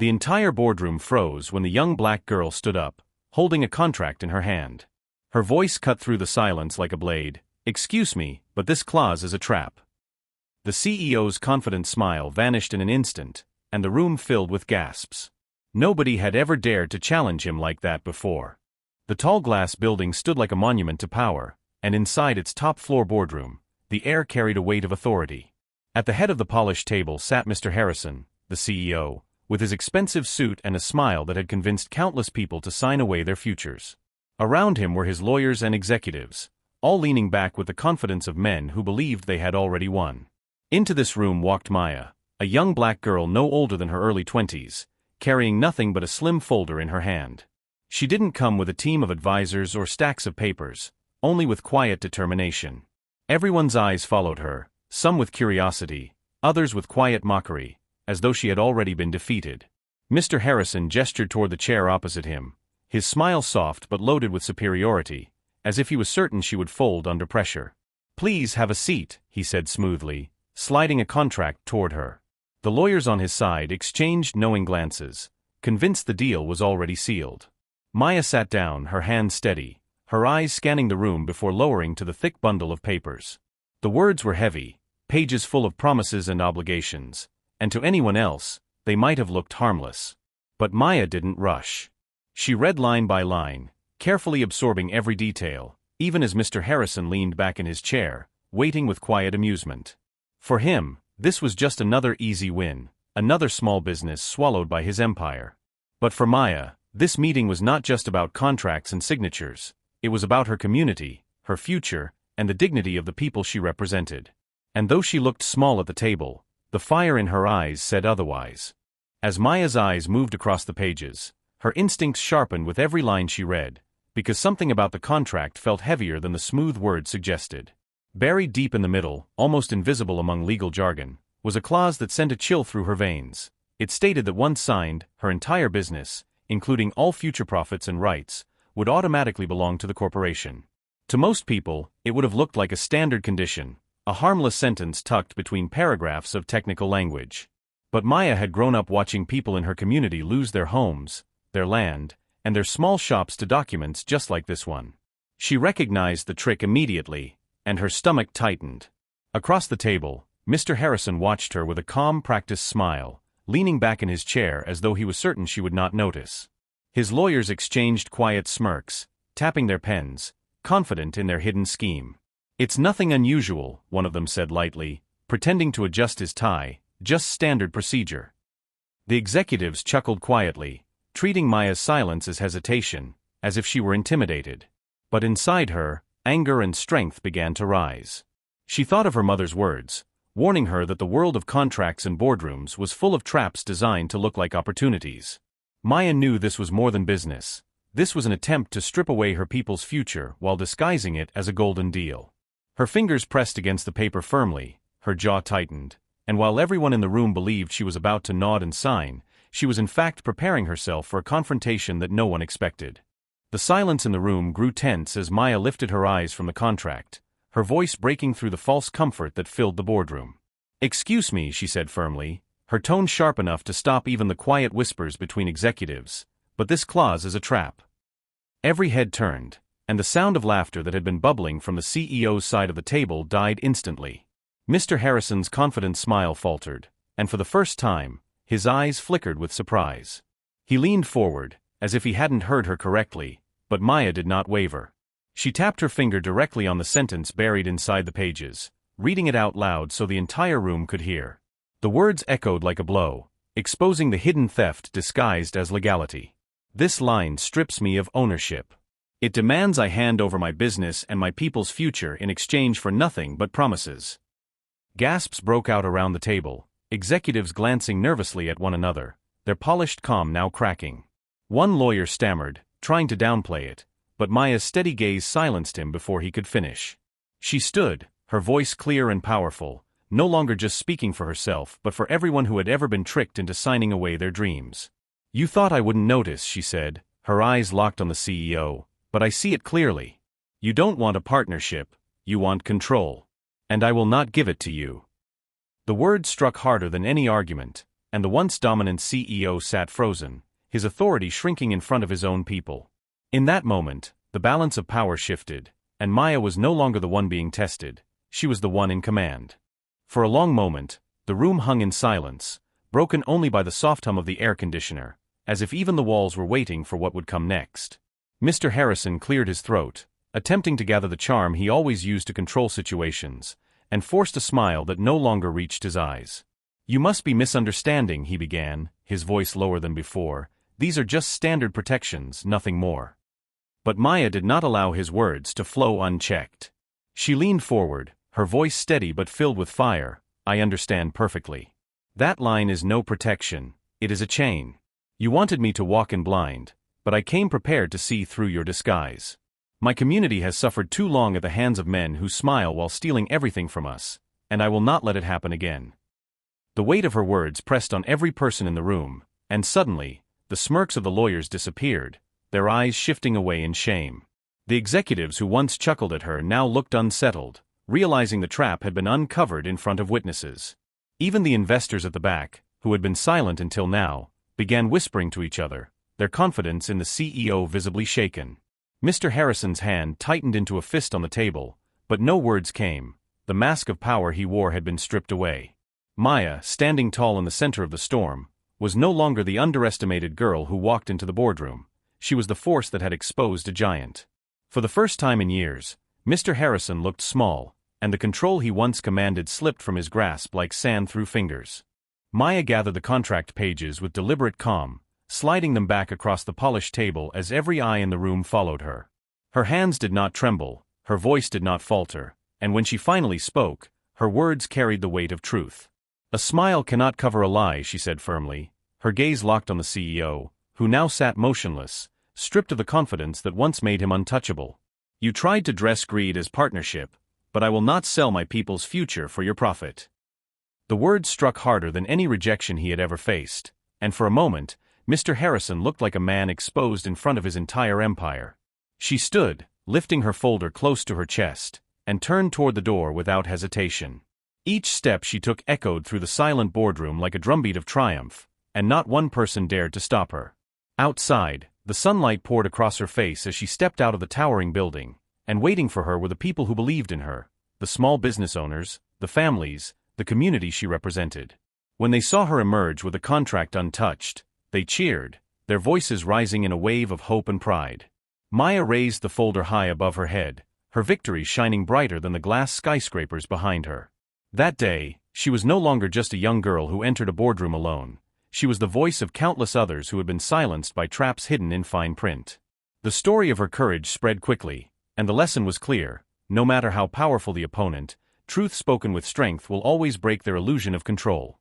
The entire boardroom froze when the young black girl stood up, holding a contract in her hand. Her voice cut through the silence like a blade. "Excuse me, but this clause is a trap." The CEO's confident smile vanished in an instant, and the room filled with gasps. Nobody had ever dared to challenge him like that before. The tall glass building stood like a monument to power, and inside its top-floor boardroom, the air carried a weight of authority. At the head of the polished table sat Mr. Harrison, the CEO, with his expensive suit and a smile that had convinced countless people to sign away their futures. Around him were his lawyers and executives, all leaning back with the confidence of men who believed they had already won. Into this room walked Maya, a young black girl no older than her early 20s, carrying nothing but a slim folder in her hand. She didn't come with a team of advisors or stacks of papers, only with quiet determination. Everyone's eyes followed her, some with curiosity, others with quiet mockery, as though she had already been defeated. Mr. Harrison gestured toward the chair opposite him, his smile soft but loaded with superiority, as if he was certain she would fold under pressure. "Please have a seat," he said smoothly, sliding a contract toward her. The lawyers on his side exchanged knowing glances, convinced the deal was already sealed. Maya sat down, her hands steady, her eyes scanning the room before lowering to the thick bundle of papers. The words were heavy, pages full of promises and obligations, and to anyone else, they might have looked harmless. But Maya didn't rush. She read line by line, carefully absorbing every detail, even as Mr. Harrison leaned back in his chair, waiting with quiet amusement. For him, this was just another easy win, another small business swallowed by his empire. But for Maya, this meeting was not just about contracts and signatures, it was about her community, her future, and the dignity of the people she represented. And though she looked small at the table, the fire in her eyes said otherwise. As Maya's eyes moved across the pages, her instincts sharpened with every line she read, because something about the contract felt heavier than the smooth words suggested. Buried deep in the middle, almost invisible among legal jargon, was a clause that sent a chill through her veins. It stated that once signed, her entire business, including all future profits and rights, would automatically belong to the corporation. To most people, it would have looked like a standard condition, a harmless sentence tucked between paragraphs of technical language. But Maya had grown up watching people in her community lose their homes, their land, and their small shops to documents just like this one. She recognized the trick immediately, and her stomach tightened. Across the table, Mr. Harrison watched her with a calm, practiced smile, leaning back in his chair as though he was certain she would not notice. His lawyers exchanged quiet smirks, tapping their pens, confident in their hidden scheme. "It's nothing unusual," one of them said lightly, pretending to adjust his tie, "just standard procedure." The executives chuckled quietly, treating Maya's silence as hesitation, as if she were intimidated. But inside her, anger and strength began to rise. She thought of her mother's words, warning her that the world of contracts and boardrooms was full of traps designed to look like opportunities. Maya knew this was more than business. This was an attempt to strip away her people's future while disguising it as a golden deal. Her fingers pressed against the paper firmly, her jaw tightened, and while everyone in the room believed she was about to nod and sign, she was in fact preparing herself for a confrontation that no one expected. The silence in the room grew tense as Maya lifted her eyes from the contract, her voice breaking through the false comfort that filled the boardroom. "Excuse me," she said firmly, her tone sharp enough to stop even the quiet whispers between executives, "but this clause is a trap." Every head turned, and the sound of laughter that had been bubbling from the CEO's side of the table died instantly. Mr. Harrison's confident smile faltered, and for the first time, his eyes flickered with surprise. He leaned forward, as if he hadn't heard her correctly, but Maya did not waver. She tapped her finger directly on the sentence buried inside the pages, reading it out loud so the entire room could hear. The words echoed like a blow, exposing the hidden theft disguised as legality. "This line strips me of ownership. It demands I hand over my business and my people's future in exchange for nothing but promises." Gasps broke out around the table, executives glancing nervously at one another, their polished calm now cracking. One lawyer stammered, trying to downplay it, but Maya's steady gaze silenced him before he could finish. She stood, her voice clear and powerful, no longer just speaking for herself but for everyone who had ever been tricked into signing away their dreams. "You thought I wouldn't notice," she said, her eyes locked on the CEO, "but I see it clearly. You don't want a partnership, you want control. And I will not give it to you." The words struck harder than any argument, and the once dominant CEO sat frozen, his authority shrinking in front of his own people. In that moment, the balance of power shifted, and Maya was no longer the one being tested, she was the one in command. For a long moment, the room hung in silence, broken only by the soft hum of the air conditioner, as if even the walls were waiting for what would come next. Mr. Harrison cleared his throat, attempting to gather the charm he always used to control situations, and forced a smile that no longer reached his eyes. "You must be misunderstanding," he began, his voice lower than before. "These are just standard protections, nothing more." But Maya did not allow his words to flow unchecked. She leaned forward, her voice steady but filled with fire. "I understand perfectly. That line is no protection, it is a chain. You wanted me to walk in blind, but I came prepared to see through your disguise. My community has suffered too long at the hands of men who smile while stealing everything from us, and I will not let it happen again." The weight of her words pressed on every person in the room, and suddenly, the smirks of the lawyers disappeared, their eyes shifting away in shame. The executives who once chuckled at her now looked unsettled, realizing the trap had been uncovered in front of witnesses. Even the investors at the back, who had been silent until now, began whispering to each other, their confidence in the CEO visibly shaken. Mr. Harrison's hand tightened into a fist on the table, but no words came. The mask of power he wore had been stripped away. Maya, standing tall in the center of the storm, was no longer the underestimated girl who walked into the boardroom. She was the force that had exposed a giant. For the first time in years, Mr. Harrison looked small, and the control he once commanded slipped from his grasp like sand through fingers. Maya gathered the contract pages with deliberate calm, sliding them back across the polished table as every eye in the room followed her. Her hands did not tremble, her voice did not falter, and when she finally spoke, her words carried the weight of truth. "A smile cannot cover a lie," she said firmly, her gaze locked on the CEO, who now sat motionless, stripped of the confidence that once made him untouchable. "You tried to dress greed as partnership, but I will not sell my people's future for your profit." The words struck harder than any rejection he had ever faced, and for a moment, Mr. Harrison looked like a man exposed in front of his entire empire. She stood, lifting her folder close to her chest, and turned toward the door without hesitation. Each step she took echoed through the silent boardroom like a drumbeat of triumph, and not one person dared to stop her. Outside, the sunlight poured across her face as she stepped out of the towering building, and waiting for her were the people who believed in her, the small business owners, the families, the community she represented. When they saw her emerge with a contract untouched, they cheered, their voices rising in a wave of hope and pride. Maya raised the folder high above her head, her victory shining brighter than the glass skyscrapers behind her. That day, she was no longer just a young girl who entered a boardroom alone. She was the voice of countless others who had been silenced by traps hidden in fine print. The story of her courage spread quickly, and the lesson was clear: no matter how powerful the opponent, truth spoken with strength will always break their illusion of control.